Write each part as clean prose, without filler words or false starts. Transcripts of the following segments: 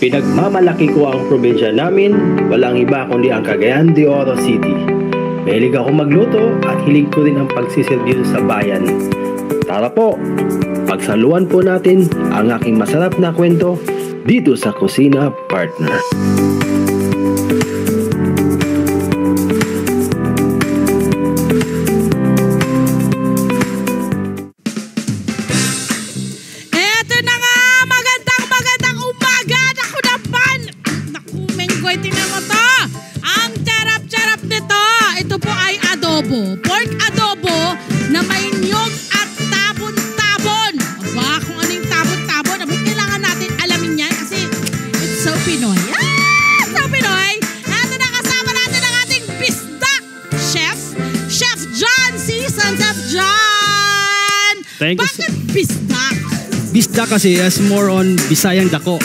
Pinagmamalaki ko ang probinsya namin, walang iba kundi ang Cagayan de Oro City. Mahilig ako magluto at hilig ko rin ang pagsiservisyo sa bayan. Tara po, pagsaluan po natin ang aking masarap na kwento dito sa Kusina Partner. Pork adobo na may niyog at tabon-tabon. Aba, kung ano yung tabon-tabon, kailangan natin alamin yan kasi it's so Pinoy. So Pinoy. Ito na, kasama natin ang ating bisdak chef, Chef John C. Chef John. Bakit bisdak? Bisdak kasi is more on Bisayang dako.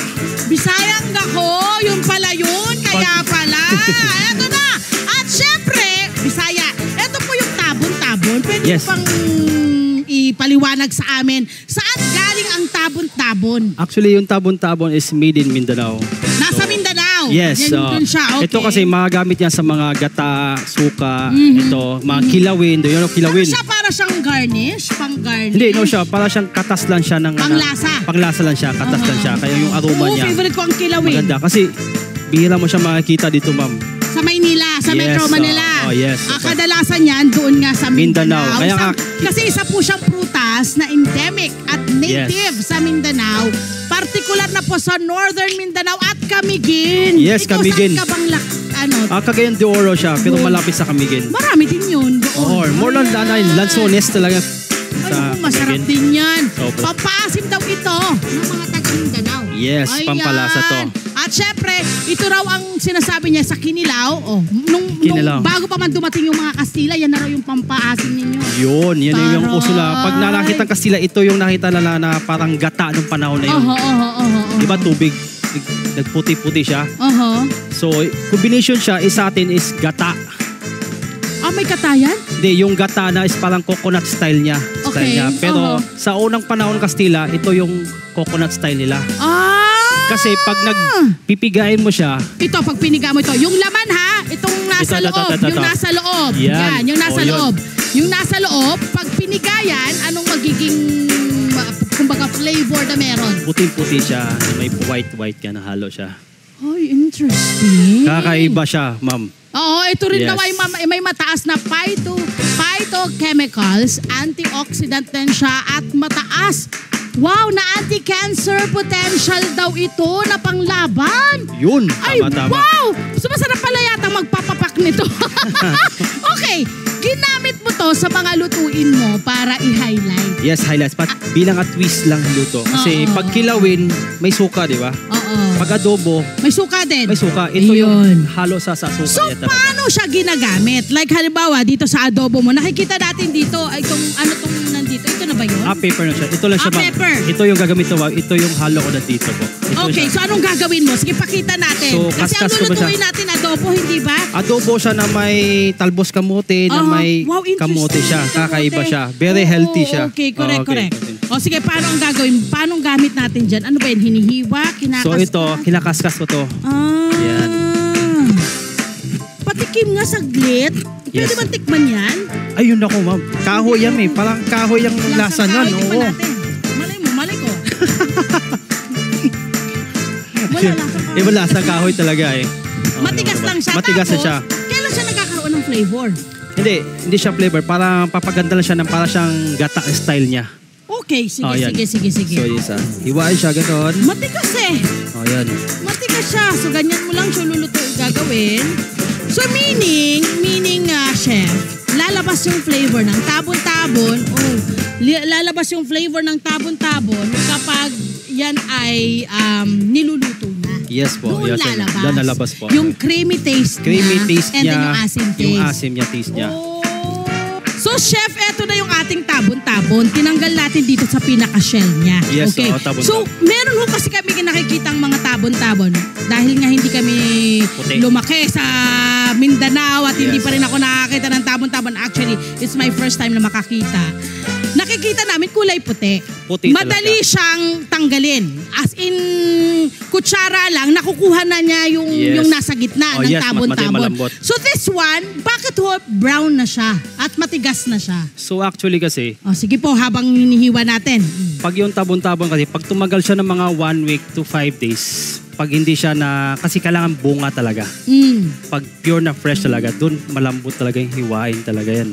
Bisayang dako, yun pala yun. Kaya pala. Ito na. At syempre, Bisaya. Pwede yes. pang ipaliwanag sa amin. Saan galing ang tabon-tabon? Actually, yung tabon-tabon is made in Mindanao. Nasa Mindanao? Yes. Yan, siya. Okay. Ito kasi magagamit yan sa mga gata, suka, ito, mga kilawin. Doon yung kilawin. Ano siya, para siyang garnish? Pang-garnish? Hindi, no siya. Para siyang katas lang siya. Panglasa? Panglasa lang siya. Katas lang siya. Kaya yung aroma niya. Favorite ko ang kilawin. Maganda. Kasi bihira mo siya makikita dito, ma'am. Sa Maynila, sa Metro Manila. Yes. Kadalasan yan doon nga sa Mindanao. Kaya kasi isa po siyang prutas na endemic at native sa Mindanao. Particular na po sa Northern Mindanao at Camiguin. Yes, Camiguin. Ikaw saan ka bang Cagayan de Oro siya, pero malapit sa Camiguin. Marami din yun doon. More than Lanzones talaga. Masarap din yan. Pampasim daw ito ng mga taga Mindanao. Yes, pampalasa to. At syempre, ito raw ang sinasabi niya sa Kinilaw. Nung bago pa man dumating yung mga Kastila, yan na raw yung pampaasim ninyo. Yan yung usula. Pag nakita ng Kastila, ito yung nakita nila na parang gata nung panahon na yun. Diba tubig? Nagputi-puti siya. So, combination siya, sa atin is gata. May katayan? Hindi, yung gata na is parang coconut style niya. Pero sa unang panahon Kastila, ito yung coconut style nila. Kasi pag nagpipigain mo siya. Ito, pag piniga mo ito. Yung laman ha, itong nasa loob. Yung nasa loob. Yan, yung nasa loob. Yung nasa loob, pag pinigayan, anong magiging, kumbaga, flavor na meron? Puting-puti siya. May white-white ka na halo siya. Ay, interesting. Kakaiba siya, ma'am. Oo, ito rin daw ay may mataas na phytochemicals, antioxidant din siya at mataas. Wow, na anti-cancer potential daw ito na panglaban. Yun, tama. Wow! So masarap pala yata magpapapak nito. Okay, ginamit mo to sa mga lutuin mo para i-highlight. Yes, highlights. Bilang at twist lang luto. Kasi pag kilawin, may suka, di ba? Pag adobo, may suka din. May suka. Ito yung halo sa suka. So, paano siya ginagamit? Like, halimbawa, dito sa adobo mo, nakikita natin dito, itong, ano tong nandito? Ito na ba yun? Pepper na siya. Ito lang siya. Pepper. Ito yung gagamit ko. Ito yung halo ko na dito po. Okay, so anong gagawin mo? Sige, pakita natin. So, kasi ang lulutuin natin adobo, hindi ba? Adobo siya na may talbos kamote, na may kamote siya. Kakaiba siya. Very healthy siya. Okay, correct. O sige, paano ang gagawin? Paano gamit natin dyan? Ano ba yun? Hinihiwa? Kinakaskas? So ito, kinakaskas ko to. Yan. Patikim nga saglit. Pwede ba tikman yan? Ayun ako, ma'am. Kahoy yan eh. Parang kahoy yung lasa niyan. Oo. Malay ko. Iba lasa kahoy talaga eh. Matigas lang siya. Matigas na siya. Kailan siya nagkakaroon ng flavor? Hindi siya flavor. Parang papaganda lang siya ng parang siyang gata style niya. Okay, sige. So, yes, hiwain siya, gano'n. Matigas eh. Yan. Matigas siya. So, ganyan mo lang siya gagawin. So, meaning, chef, lalabas yung flavor ng tabon-tabon. Lalabas yung flavor ng tabon-tabon kapag yan ay niluluto na. Yes po. Doon lalabas. Doon lalabas po. Yung creamy taste niya. And then yung asim taste. Yung asim niya, taste niya. So, chef, eto na yung ating tabon-tabon. Tinanggal natin dito sa pinaka-shell niya. Yes, okay. tabon-tabon. So, meron ho kasi kami nakikita ang mga tabon-tabon. Dahil nga hindi kami lumaki sa Mindanao at hindi pa rin ako nakakita ng tabon-tabon. Actually, it's my first time na makakita. nakikita namin kulay puti. Puti Madali talaga. siyang tanggalin. As in, kutsara lang, nakukuha na niya yung nasa gitna ng tabon-tabon. malambot. So this one, bakit brown na siya at matigas na siya? So actually kasi, Sige po, habang hinihiwa natin. pag yung tabon-tabon kasi, pag tumagal siya ng mga 1 week to 5 days, pag hindi siya kasi kailangan bunga talaga. Pag pure na fresh talaga, dun malambot talaga yung hiwain talaga yan.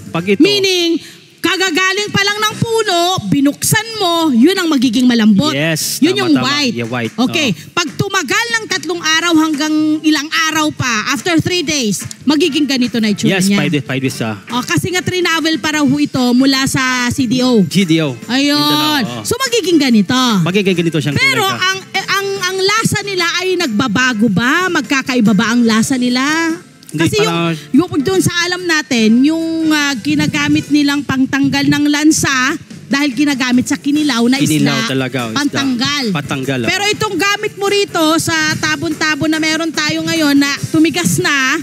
Pag ito, Meaning, kagagaling pa lang ng puno, binuksan mo, yun ang magiging malambot. Yes, Yun tama, yung tama. white. Yeah, white. Okay. Pag tumagal ng 3 araw hanggang ilang araw pa, after 3 days, magiging ganito na itsura yes, niya. 5 days siya. Kasi nga trinavel pa raw ho ito mula sa CDO. GDO. Ayun. Mindanao, So magiging ganito. magiging ganito siyang Pero kulay ka. ang lasa nila ay nagbabago ba? Magkakaiba ba ang lasa nila? Hindi, Kasi yung doon sa alam natin, yung ginagamit nilang pangtanggal ng lansa, dahil ginagamit sa kinilaw na Kinilaw isda, talaga, isda. pantanggal. Patanggal. Pero itong gamit mo rito sa tabon-tabon na meron tayo ngayon na tumigas na,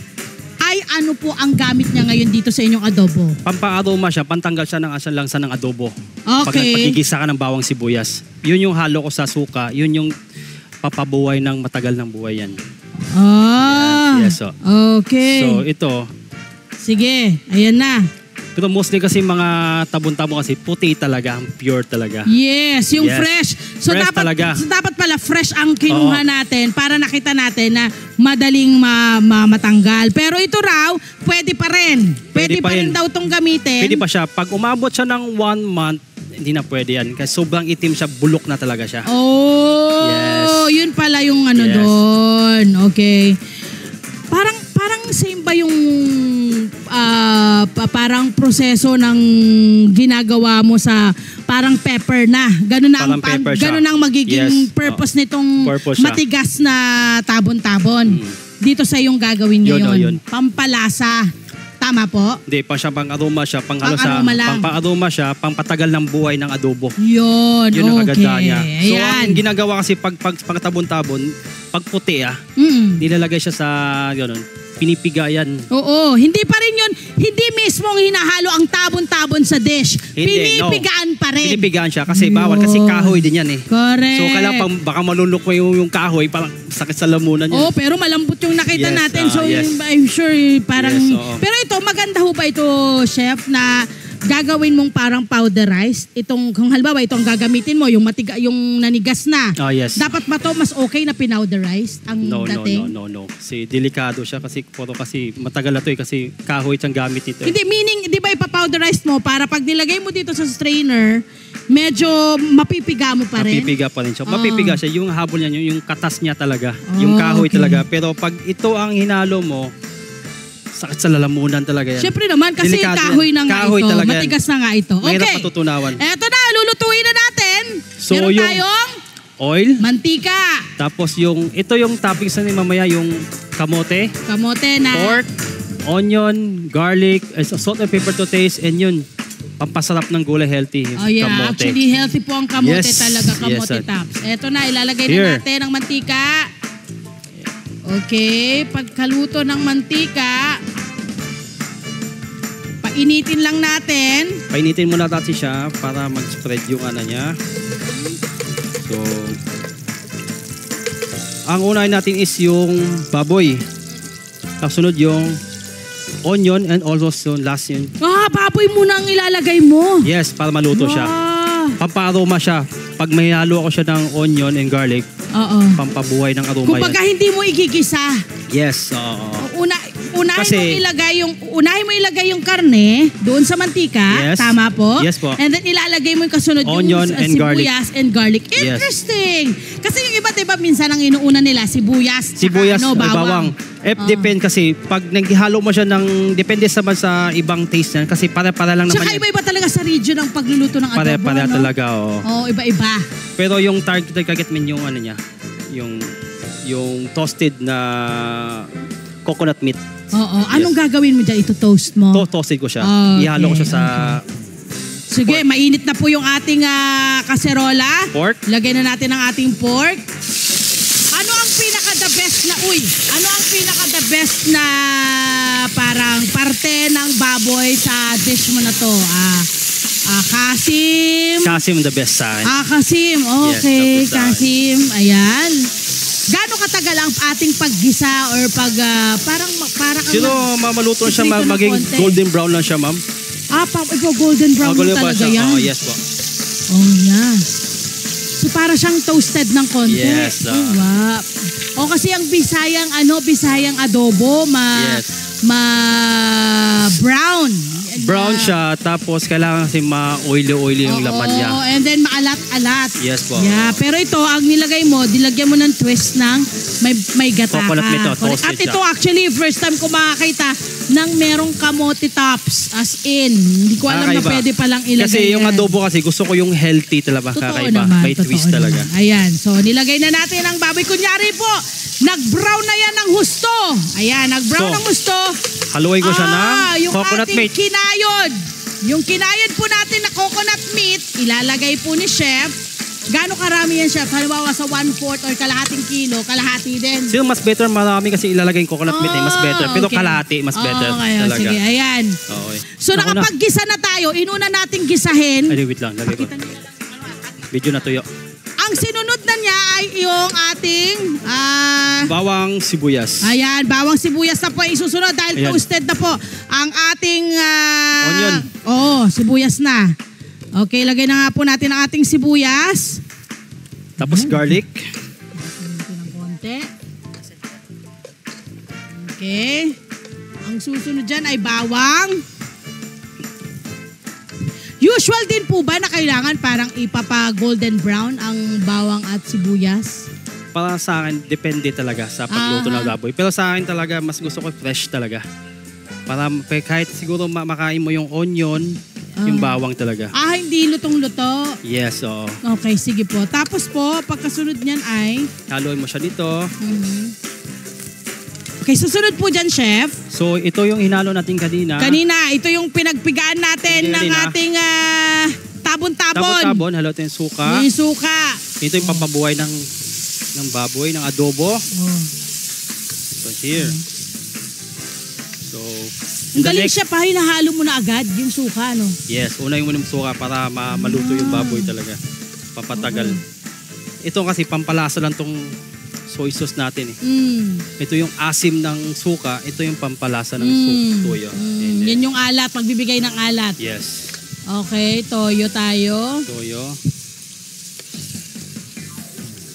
ay ano po ang gamit niya ngayon dito sa inyong adobo? Pampaaroma siya, pantanggal siya ng lansa ng adobo. Pag Okay. nagpagigisa ka ng bawang sibuyas, yun yung halo ko sa suka, yun yung papabuhay ng matagal ng buhay yan. Yes, so. Okay. So ito, Sige, ayan na. pero mostly kasi mga tabon-tabon kasi puti talaga, pure talaga. Yes, yung Yes. fresh. So Fresh dapat talaga. dapat pala fresh ang kinuha Oo. natin para nakita natin na madaling matanggal. Pero ito raw, pwede pa rin. Pwede pa rin daw tong gamitin. Pwede pa siya. Pag umabot siya ng 1 month, hindi na pwede yan. Kasi sobrang itim siya, bulok na talaga siya. Oh, Yes. yun pala yung Yes. doon. Okay. Parang same ba yung parang proseso ng ginagawa mo sa parang pepper na. Ganun na Parang pepper siya. ganun ang magiging Yes. purpose nitong Purpose siya. matigas na tabon-tabon. Dito sa yung gagawin niyo Yun, yun. yun. Pampalasa. Tama po? Hindi, pang-aroma siya, Pang-aroma lang. pang-aroma siya, pang-patagal ng buhay ng adobo. Yun, Yun ang okay. kaganda niya. So, Ayan. ang ginagawa kasi pag tabon-tabon, pag puti nilalagay siya sa, pinipigayan. Oo, hindi pa rin yun, hindi mismong hinahalo ang tabon-tabon sa dish. Hindi, Pinipigaan pa rin. Pinipigaan siya kasi bawal, kasi kahoy din yan eh. Correct. So, kailangan baka malunok mo yung kahoy, parang sakit sa lamunan niya. Oh, pero malambot yung nakita Yes, natin. So, yes. I'm sure parang... Yes, oo. Pero ito, maganda ho ba ito, chef, na gagawin mong parang powderized? Itong, kung halimbawa, itong gagamitin mo, yung nanigas na. Oh, yes. Dapat ba to mas okay na pinowderized ang dating? No. Kasi delikado siya kasi matagal na to eh kasi kahoy siyang gamit nito. Hindi, meaning, di ba ipapowderized mo para pag nilagay mo dito sa strainer, medyo mapipiga mo pa rin? Mapipiga pa rin siya. Oo. Mapipiga siya. Yung habol niya, yung katas niya talaga. Oh, Yung kahoy okay. talaga. Pero pag ito ang hinalo mo, sakit sa lalamunan talaga yan. Siyempre naman, kasi Delikado kahoy yan. na nga Kahoy ito. talaga yan. Matigas na nga ito. Mahirap Okay. matutunawan. Eto na, lulutuin na natin. So, Meron yung- tayong Oil. mantika, Tapos ito yung toppings na ni mamaya, yung kamote, kamote na pork, onion, garlic, salt and pepper to taste, and yun, pampasarap ng gulay, healthy. Oh yeah, Kamote. actually healthy po ang kamote Yes. talaga, kamote Yes, sir. tops. Eto na, ilalagay Here. na natin ang mantika. Okay, pagkaluto ng mantika, painitin lang natin. Painitin muna natin siya para mag-spread yung niya. So, ang unahin natin is yung baboy. Kasunod yung onion and also last yun. Baboy muna ang ilalagay mo. Yes, para maluto siya. Pampaaroma siya. Pag may halo ako siya ng onion and garlic, Oo. pampabuhay ng aroma Kung baga hindi mo igigisa, Yes, oo. unahin mo ilagay yung karne doon sa mantika, Yes. tama po? Yes po. And then ilalagay mo yung kasunod Onion yung and sibuyas and garlic. Yes. Interesting. Kasi yung iba, diba, minsan ang inuuna nila sibuyas, Sibuyas, tsaka, bawang. Depende kasi pag naghihalo mo siya depende naman sa ibang taste niyan kasi para lang naman. Tsaka iba-iba talaga sa region ng pagluluto ng adobo. Para no? talaga, oo. Oo, iba-iba. Pero yung target mo yung niya, yung toasted na coconut meat. Oo. Anong gagawin mo dyan? Ito toast mo? Toasted ko siya. Okay, Ihalo ko siya sa Sige, mainit na po yung ating kaserola. pork. Lagay na natin ang ating pork. Ano ang pinaka-the best na, ano ang pinaka-the best na parang parte ng baboy sa dish mo na to? Kasim. Kasim the best sa akin. Kasim. Okay, Yes, tapos Kasim. Ayan. Gaano katagal ang ating paggisa or para kang Sino mamaluto siya, iprito ng maging konti? golden brown lang siya, ma'am? Golden brown Golden talaga siya. yan. Oh, yes po. Oh, yan. So, para siyang toasted ng konti. Yes. Oh, wow. O kasi ang Bisayang adobo, brown. Brown siya, tapos kailangan kasi ma-oily yung laman niya. And then maalat-alat. Yes po. Yeah, pero ito, ang nilagay mo, dilagyan mo ng twist ng may gata ka. Coconut nito, Correct. toasted At ito siya. actually, first time ko makakita ng merong kamote tops. As in, hindi ko alam na Kakaiba. pwede palang ilagay Kasi yung yan. adobo kasi, gusto ko yung healthy talaga. Totoo Kakaiba. naman. May totoo twist talaga. naman. Ayan. So, nilagay na natin ang baboy. Kunyari po, nag-brown na yan ng husto. Ayan, nag-brown So, ng husto. Haluin ko siya ng Yung coconut ating meat. kinayod. Yung kinayod po natin na coconut meat, ilalagay po ni Chef. Gaano karami yan, Chef? Halimbawa sa 1/4 or kalahating kilo, kalahati din. Sino mas better, marami kasi ilalagay yung coconut meat mas better. Pero okay. kalahati, mas better Okay, talaga. sige, ayan. Okay. So Ako na. nakapag-gisa na tayo, inuna nating gisahin. Ay, wait lang. Lagay ko. Pakita nila. Video na tuyo. Ang sinunod na niya ay yung ating Bawang sibuyas. ayan, bawang sibuyas na po isusunod dahil Ayan. toasted na po ang ating Onion. Sibuyas na. Okay, lagay na nga po natin ang ating sibuyas. Tapos garlic. Ng konti. Okay. Ang susunod dyan ay bawang. Usual din po ba na kailangan parang ipapa-golden brown ang bawang at sibuyas? Para sa akin, depende talaga sa pagluto ng baboy. Pero sa akin talaga, mas gusto ko fresh talaga. Para kahit siguro makain mo yung onion, yung bawang talaga. Hindi lutong-luto. Yes, oo. Okay, sige po. Tapos po, pagkasunod niyan ay... Haluin mo siya dito. Okay, susunod po dyan, Chef. So, ito yung hinalo natin kanina. Ito yung pinagpigaan natin ng ating tabon-tabon. Tabon-tabon, halo natin yung suka. Yung suka. Ito yung pampabuhay ng baboy, ng adobo. So, here. So, Ang galing, Chef, hinahalo mo na agad yung suka, no? yes, una yung suka para maluto yung baboy talaga. Papatagal. Ito kasi pampalasa lang tong soy sauce natin eh. Ito yung asim ng suka, ito yung pampalasa ng toyo. And then, Yan yung alat, magbibigay ng alat. yes, Okay, toyo tayo. toyo.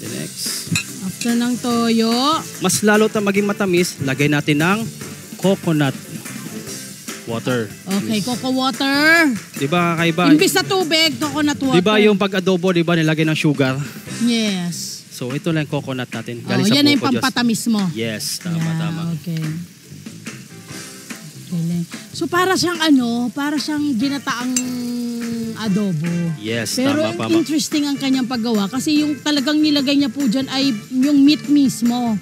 The next. After ng toyo, Mas lalo maging matamis, lagay natin ng coconut water. okay, cocoa water. Diba kakaiba? Imbis na tubig, coconut water. Diba yung pag-adobo, diba nilagay ng sugar? Yes. So ito lang coconut natin. Galing sa Yan na yung Buko Diyos. pampatamis mo. Yes, tama, Yeah, tama. Okay. Galing. So para siyang ginataang adobo. Yes, Pero tama. interesting ang kanyang paggawa kasi yung talagang nilagay niya po dyan ay yung meat mismo.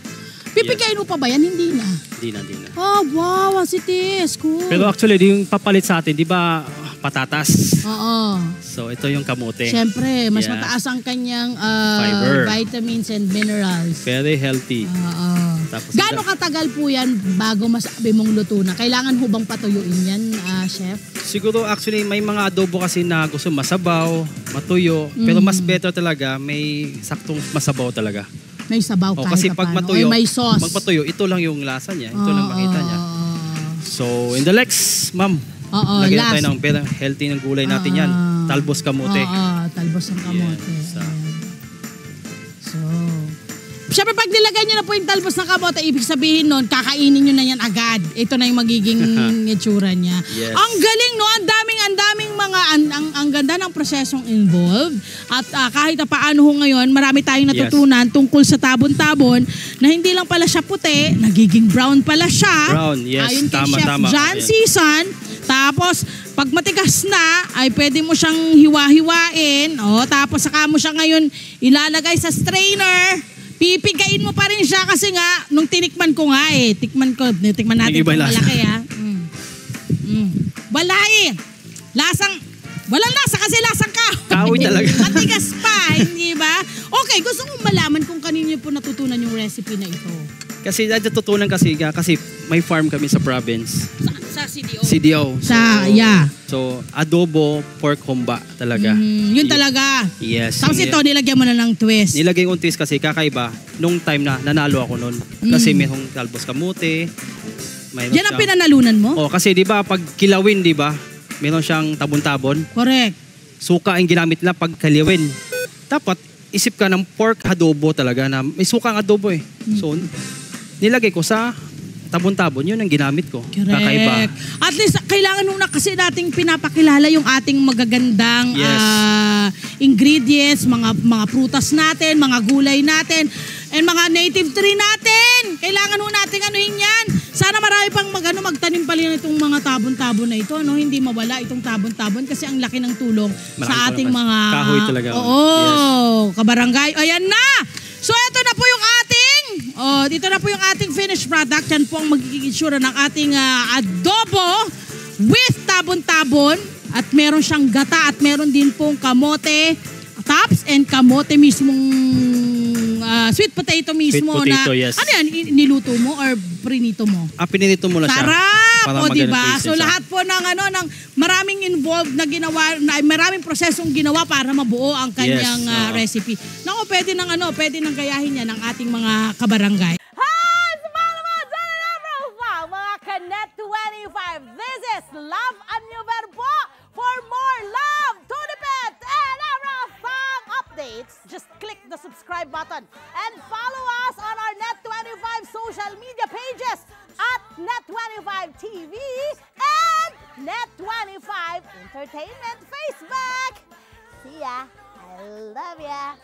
Pipigayin mo pa ba yan? Hindi na. Di na. Oh, wow, as it is. Cool. Pero actually, yung papalit sa atin, di ba patatas? Oo. So ito yung kamote. Siyempre, mas Yeah. mataas ang kanyang Fiber. vitamins and minerals. Very healthy. Oo. Tapos Gaano katagal po yan bago masabi mong luto na? Kailangan hubang patuyuin yan, Chef? siguro actually may mga adobo kasi na gusto masabaw, matuyo. Pero mas better talaga, may saktong masabaw talaga. May sabaw kahit Kasi pag paano. matuyo, Or may sauce. magpatuyo, ito lang yung lasa niya. Ito lang makita niya. So, in the next, ma'am, Oo, lagyan last. tayo ng pero healthy ng gulay natin yan. Talbos kamote. Talbos ng kamote. Yes, Ayan. So, siyempre pag nilagay niyo na po yung talbos ng kamote, ibig sabihin nun, kakainin niyo na yan agad. Ito na yung magiging itsura niya. Yes. Ang galing, no? Ang daming mga, ang ganda ng prosesong involved. At kahit na paano ho ngayon, marami tayong natutunan tungkol sa tabon-tabon na hindi lang pala siya puti, nagiging brown pala siya. Brown, yes. Ayon kay Tama, Chef tama. John Ayan. Season. Tapos, pag matigas na, ay pwede mo siyang hiwa-hiwain. Tapos saka mo siya ngayon ilalagay sa strainer. Pipigain mo pa rin siya kasi nga, nung tinikman ko nga tikman natin Iba kung lasa. malaki Wala walang lasa kasi lasang Kahoy talaga. Matigas pa, hindi ba? Okay, gusto kong malaman kung kanino po natutunan yung recipe na ito. Kasi natutunan kasi may farm kami sa province. Sa CDO. So, adobo pork humba talaga. Yun talaga. Yes. Tapos ito, nilagyan mo na ng twist. Nilagay yung twist kasi kakaiba. Nung time na nanalo ako nun. Kasi mayroong talbos kamote. Yan ang pinanalunan mo? Kasi di ba pag kilawin, di ba? Meron siyang tabon-tabon. Correct. Suka ang ginamit nila pag kaliwin. Dapat isip ka ng pork adobo talaga na may suka ang adobo eh. So, nilagay ko sa tabon-tabon, yun ang ginamit ko. Correct. Kakaiba. At least, kailangan nung kasi nating pinapakilala yung ating magagandang ingredients, mga prutas natin, mga gulay natin, and mga native tree natin. Kailangan nung nating anuhin yan. Sana marami pang magtanim pala itong mga tabon-tabon na ito. No? Hindi mawala itong tabon-tabon kasi ang laki ng tulong sa ating mga... Kahoy talaga. Kabarangay. Ayan na! So, ito na po yung ating, dito na po yung ating finished product. Yan po ang magiging itsura ng ating adobo with tabon-tabon. At meron siyang gata at meron din pong kamote tops and kamote mismong sweet potato mismo. Sweet potato, yes. Ano yan? Niluto mo or prinito mo? Pinito mo na siya. Sarap! Diba? So lahat po ng maraming involved na ginawa, maraming prosesong ginawa para mabuo ang kanyang recipe. Naku, pwede nang gayahin yan ng ating mga kabarangay. Hi! Sumalama dyan na mga Kanet 25. This is Love and New Verbo. For more love, Tunipet, and Arafang updates, just click the subscribe button and follow us on our Net25 social media pages at Net25 TV and Net25 Entertainment Facebook. See ya. I love ya.